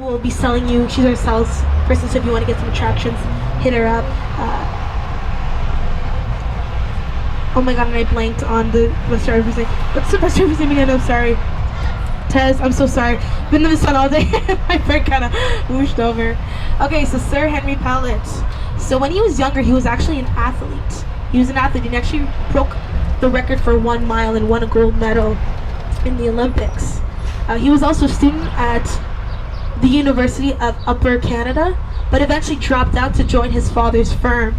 will be selling you. She's our sales person, so if you want to get some attractions, hit her up. Oh my god, and I blanked on the bus driver's name. What's the bus driver's name again? I'm sorry. Tez, I'm so sorry. Been in the sun all day. My friend kind of whooshed over. Okay, so Sir Henry Pellet. So when he was younger, he was actually an athlete. He was an athlete and actually broke the record for 1 mile and won a gold medal in the Olympics. He was also a student at the University of Upper Canada, but eventually dropped out to join his father's firm.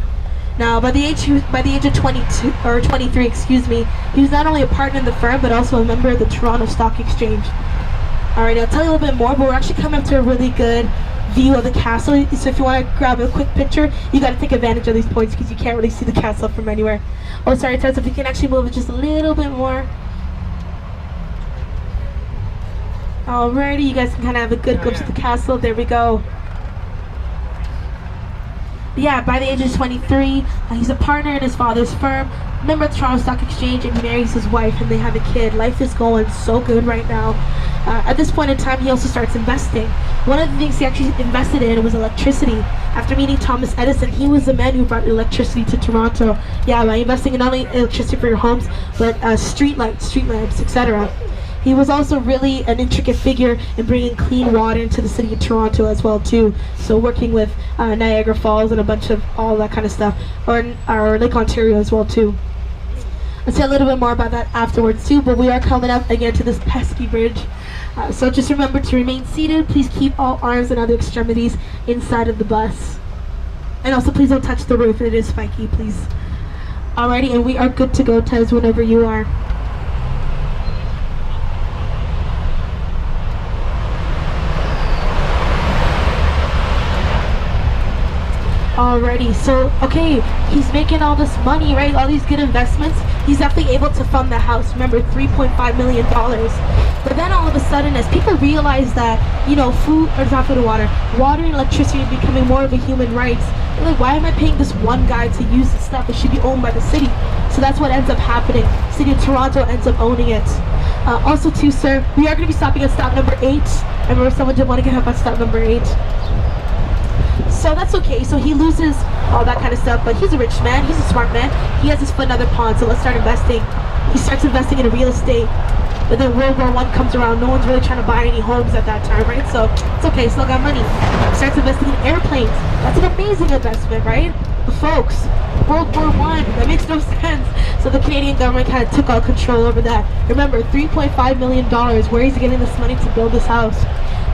Now, by the age of 22 or 23, excuse me, he was not only a partner in the firm, but also a member of the Toronto Stock Exchange. All right, I'll tell you a little bit more, but we're actually coming up to a really good view of the castle. So if you want to grab a quick picture, you got to take advantage of these points because you can't really see the castle from anywhere. Oh, sorry, Tess, if you can actually move it just a little bit more. Alrighty, you guys can kind of have a good glimpse of the castle. There we go. Yeah, by the age of 23, he's a partner in his father's firm, member of the Toronto Stock Exchange, and he marries his wife, and they have a kid. Life is going so good right now. At this point in time, he also starts investing. One of the things he actually invested in was electricity. After meeting Thomas Edison, he was the man who brought electricity to Toronto. Yeah, by investing in not only electricity for your homes, but street lamps, etc. He was also really an intricate figure in bringing clean water into the city of Toronto as well too. So working with Niagara Falls and a bunch of all that kind of stuff, or Lake Ontario as well too. I'll say a little bit more about that afterwards too, but we are coming up again to this pesky bridge. So just remember to remain seated. Please keep all arms and other extremities inside of the bus. And also please don't touch the roof, it is spiky, please. Alrighty, and we are good to go, Tez, whenever you are. Alrighty, so okay, he's making all this money, right? All these good investments. He's definitely able to fund the house. Remember, $3.5 million. But then all of a sudden, as people realize that, you know, food and water and electricity are becoming more of a human right, they're like, why am I paying this one guy to use this stuff? It should be owned by the city. So that's what ends up happening. City of Toronto ends up owning it. Also too, sir, we are going to be stopping at stop number 8. I remember someone did want to get up at stop number 8. So that's okay. So he loses all that kind of stuff, but he's a rich man. He's a smart man. He has his foot in other ponds. So let's start investing. He starts investing in real estate. But then World War I comes around. No one's really trying to buy any homes at that time, right? So it's okay. Still got money. He starts investing in airplanes. That's an amazing investment, right? But folks, World War I, that makes no sense. So the Canadian government kind of took all control over that. Remember, $3.5 million. Where is he getting this money to build this house?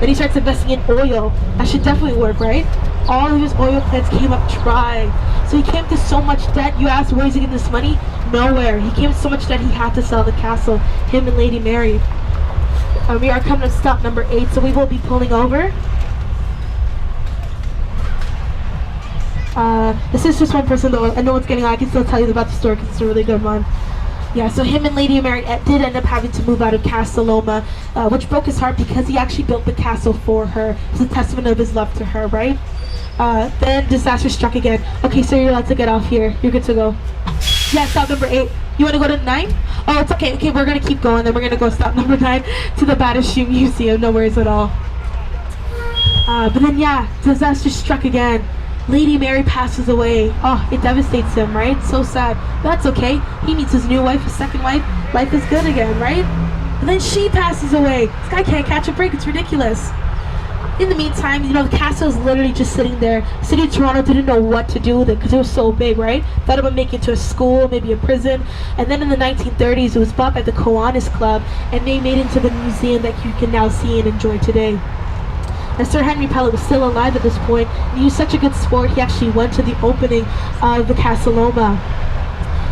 Then he starts investing in oil. That should definitely work, right? All of his oil plants came up dry. So he came to so much debt. You ask, where is he getting this money? Nowhere. He came to so much debt he had to sell the castle. Him and Lady Mary. We are coming to stop number 8, so we will be pulling over. This is just one person though. I know what's getting on. I can still tell you about the story because it's a really good one. Yeah, so him and Lady Mary did end up having to move out of Castle Loma, which broke his heart because he actually built the castle for her. It's a testament of his love to her, right? Then disaster struck again. Okay, so you're allowed to get off here. You're good to go. Yeah, stop number 8. You want to go to 9? Oh, it's okay. Okay, we're going to keep going. Then we're going to go stop number 9 to the Battersea Museum. No worries at all. But then, yeah, disaster struck again. Lady Mary passes away. Oh, it devastates him, right? So sad. But that's okay. He meets his new wife, his second wife. Life is good again, right? And then she passes away. This guy can't catch a break. It's ridiculous. In the meantime, you know, the castle is literally just sitting there. The city of Toronto didn't know what to do with it because it was so big, right? Thought it would make it to a school, maybe a prison. And then in the 1930s, it was bought by the Kiwanis Club, and they made it into the museum that you can now see and enjoy today. And Sir Henry Pellet was still alive at this point, and he was such a good sport, he actually went to the opening of the Castle Loma.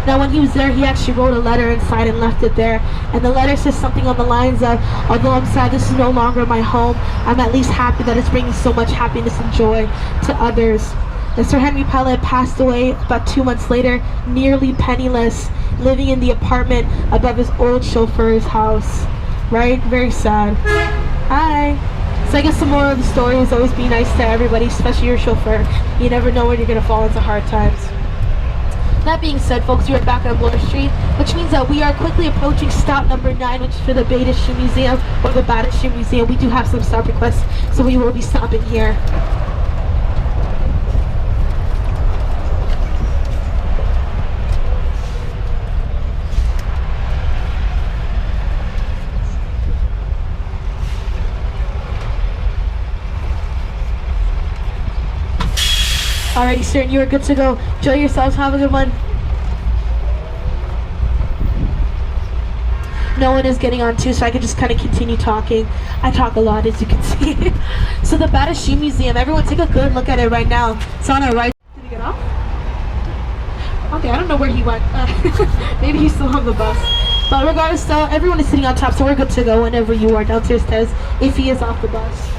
Now when he was there, he actually wrote a letter inside and left it there. And the letter says something on the lines of, although I'm sad this is no longer my home, I'm at least happy that it's bringing so much happiness and joy to others. And Sir Henry Pellet passed away about 2 months later, nearly penniless, living in the apartment above his old chauffeur's house. Right? Very sad. Hi. So I guess the moral of the story is always be nice to everybody, especially your chauffeur. You never know when you're going to fall into hard times. That being said, folks, we are back on Bloor Street, which means that we are quickly approaching stop number 9, which is for the Beta Shoe Museum or the Bata Shoe Museum. We do have some stop requests, so we will be stopping here. Alrighty, sir, and you are good to go. Enjoy yourselves. Have a good one. No one is getting on too, so I can just kind of continue talking. I talk a lot, as you can see. So the Bata Shoe Museum, everyone take a good look at it right now. It's on our right. Did he get off? Okay, I don't know where he went. Maybe he's still on the bus. But regardless, though, everyone is sitting on top, so we're good to go whenever you are downstairs, Tez, if he is off the bus.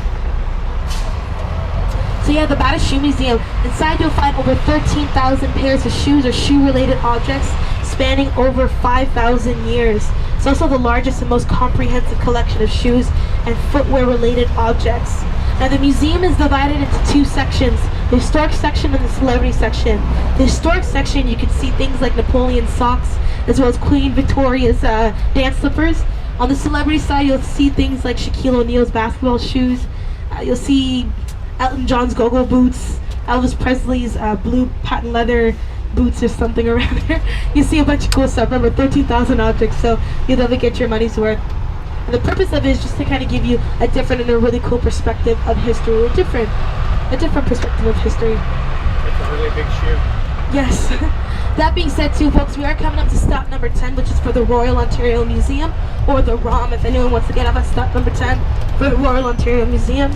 So yeah, the Bata Shoe Museum. Inside you'll find over 13,000 pairs of shoes or shoe-related objects spanning over 5,000 years. It's also the largest and most comprehensive collection of shoes and footwear-related objects. Now the museum is divided into two sections, the historic section and the celebrity section. The historic section, you can see things like Napoleon's socks, as well as Queen Victoria's dance slippers. On the celebrity side, you'll see things like Shaquille O'Neal's basketball shoes. You'll see Elton John's go-go boots, Elvis Presley's blue patent leather boots or something around there. You see a bunch of cool stuff. Remember, 13,000 objects, so you'll never get your money's worth. And the purpose of it is just to kind of give you a different and a really cool perspective of history, a different perspective of history. It's a really big shoe. Yes. That being said, too, folks, we are coming up to stop number 10, which is for the Royal Ontario Museum, or the ROM, if anyone wants to get up at stop number 10 for the Royal Ontario Museum.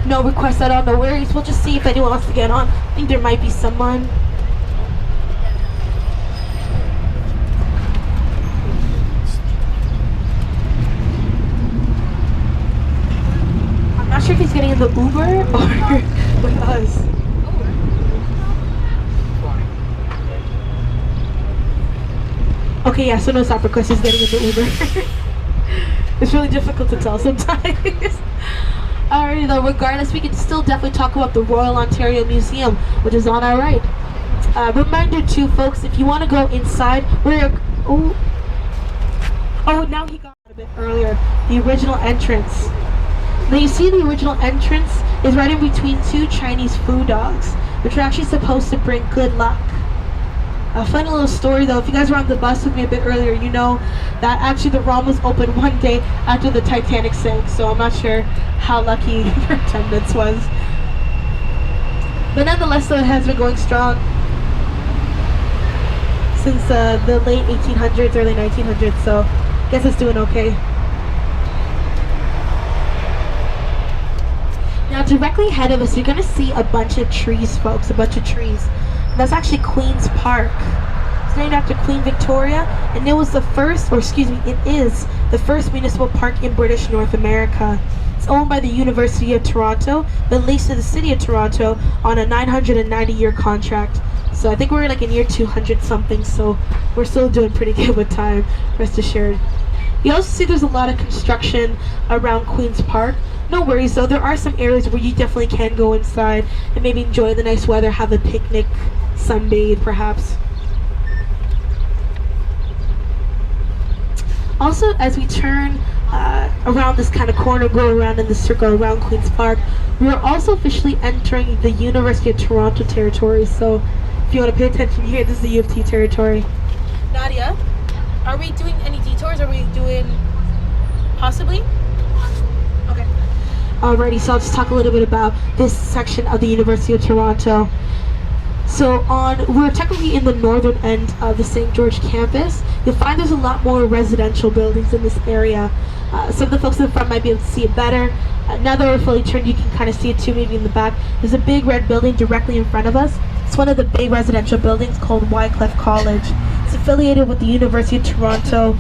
No requests at all, no worries. We'll just see if anyone wants to get on. I think there might be someone. I'm not sure if he's getting in the Uber or with us. Okay, yeah, so no stop request. He's getting in the Uber. It's really difficult to tell sometimes. Alrighty though, regardless, we can still definitely talk about the Royal Ontario Museum, which is on our right. Reminder too, folks, if you want to go inside, oh, now he got a bit earlier, the original entrance. Now you see the original entrance is right in between two Chinese food dogs, which are actually supposed to bring good luck. A funny little story though, if you guys were on the bus with me a bit earlier, you know that actually the ROM was open one day after the Titanic sank, so I'm not sure how lucky your attendance was. But nonetheless, though, it has been going strong since the late 1800s, early 1900s, so I guess it's doing okay. Now directly ahead of us, you're going to see a bunch of trees, folks, a bunch of trees. That's actually Queen's Park. It's named after Queen Victoria, and it was the first, or excuse me, it is the first municipal park in British North America. It's owned by the University of Toronto, but leased to the City of Toronto on a 990-year contract. So I think we're like in year 200 something, so we're still doing pretty good with time, rest assured. You also see there's a lot of construction around Queen's Park. No worries though, there are some areas where you definitely can go inside and maybe enjoy the nice weather, have a picnic, sunbathe perhaps. Also, as we turn around this kind of corner, go around in the circle around Queen's Park, we are also officially entering the University of Toronto territory. So if you want to pay attention here, this is the U of T territory. Nadia, are we doing any detours? Are we doing possibly? Okay. Alrighty, so I'll just talk a little bit about this section of the University of Toronto. So we're technically in the northern end of the St. George campus. You'll find there's a lot more residential buildings in this area. Some of the folks in the front might be able to see it better. Now that we're fully turned, you can kind of see it too, maybe in the back. There's a big red building directly in front of us. It's one of the big residential buildings called Wycliffe College. It's affiliated with the University of Toronto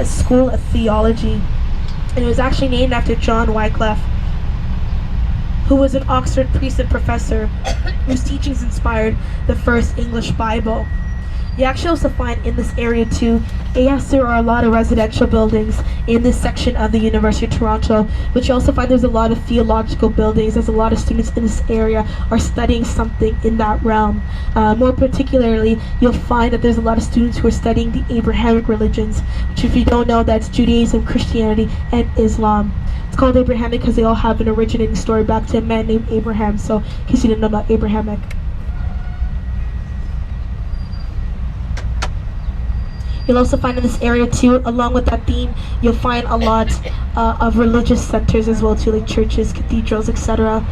School of Theology. And it was actually named after John Wycliffe, who was an Oxford priest and professor whose teachings inspired the first English Bible. You actually also find in this area too, yes, there are a lot of residential buildings in this section of the University of Toronto, but you also find there's a lot of theological buildings, as a lot of students in this area are studying something in that realm. More particularly, you'll find that there's a lot of students who are studying the Abrahamic religions, which if you don't know, that's Judaism, Christianity, and Islam. It's called Abrahamic because they all have an originating story back to a man named Abraham, so in case you didn't know about Abrahamic. You'll also find in this area too, along with that theme, you'll find a lot of religious centers as well too, like churches, cathedrals, etc.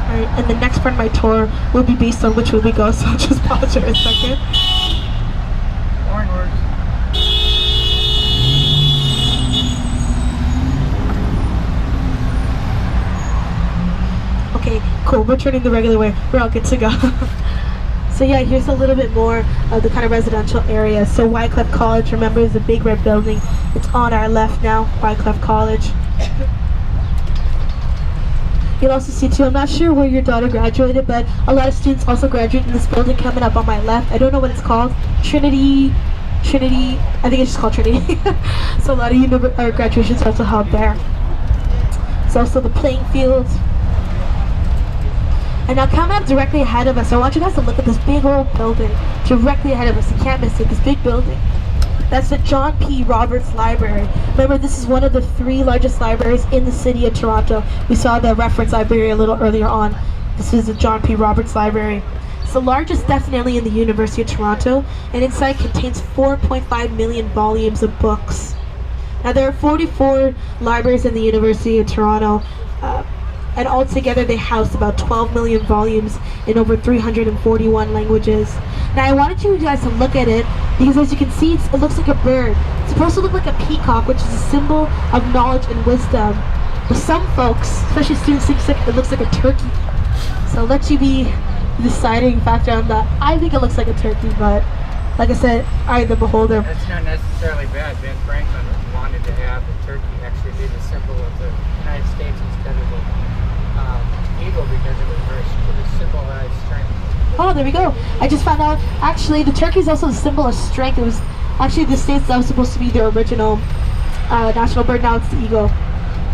Alright, and the next part of my tour will be based on which way we go, so I'll just pause for a second. Onwards. Okay, cool, we're turning the regular way. We're all good to go. So yeah, here's a little bit more of the kind of residential area. So Wycliffe College, remember, is a big red building. It's on our left now, Wycliffe College. You'll also see too, I'm not sure where your daughter graduated, but a lot of students also graduate in this building coming up on my left. I don't know what it's called. Trinity, I think it's just called Trinity. So a lot of graduations also held there. It's also the playing field. And now coming up directly ahead of us, I want you guys to look at this big old building directly ahead of us. You can't miss it, this big building. That's the John P. Roberts Library. Remember, this is one of the 3 largest libraries in the city of Toronto. We saw the reference library a little earlier on. This is the John P. Roberts Library. It's the largest definitely in the University of Toronto, and inside contains 4.5 million volumes of books. Now there are 44 libraries in the University of Toronto, and altogether they house about 12 million volumes in over 341 languages. Now I wanted you guys to look at it because as you can see, it looks like a bird. It's supposed to look like a peacock, which is a symbol of knowledge and wisdom. But some folks, especially students, think it looks like a turkey. So I'll let you be the deciding factor on that. I think it looks like a turkey, but like I said, I the beholder. That's not necessarily bad. Ben Franklin wanted to have the turkey actually be the symbol of the United States instead of the eagle because it was symbolized strength. Oh, there we go. I just found out, actually, the turkey is also a symbol of strength. It was actually the states that was supposed to be their original national bird. Now it's the eagle.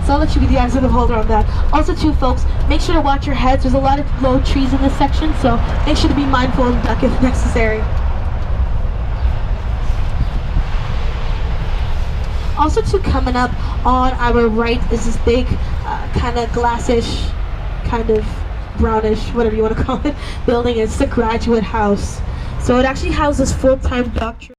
So I'll let you be the answer the holder on that. Also, too, folks, make sure to watch your heads. There's a lot of low trees in this section, so make sure to be mindful and duck if necessary. Also, too, coming up on our right is this big kind of glassish, kind of brownish, whatever you want to call it, building. It's the graduate house. So it actually houses full-time doctoral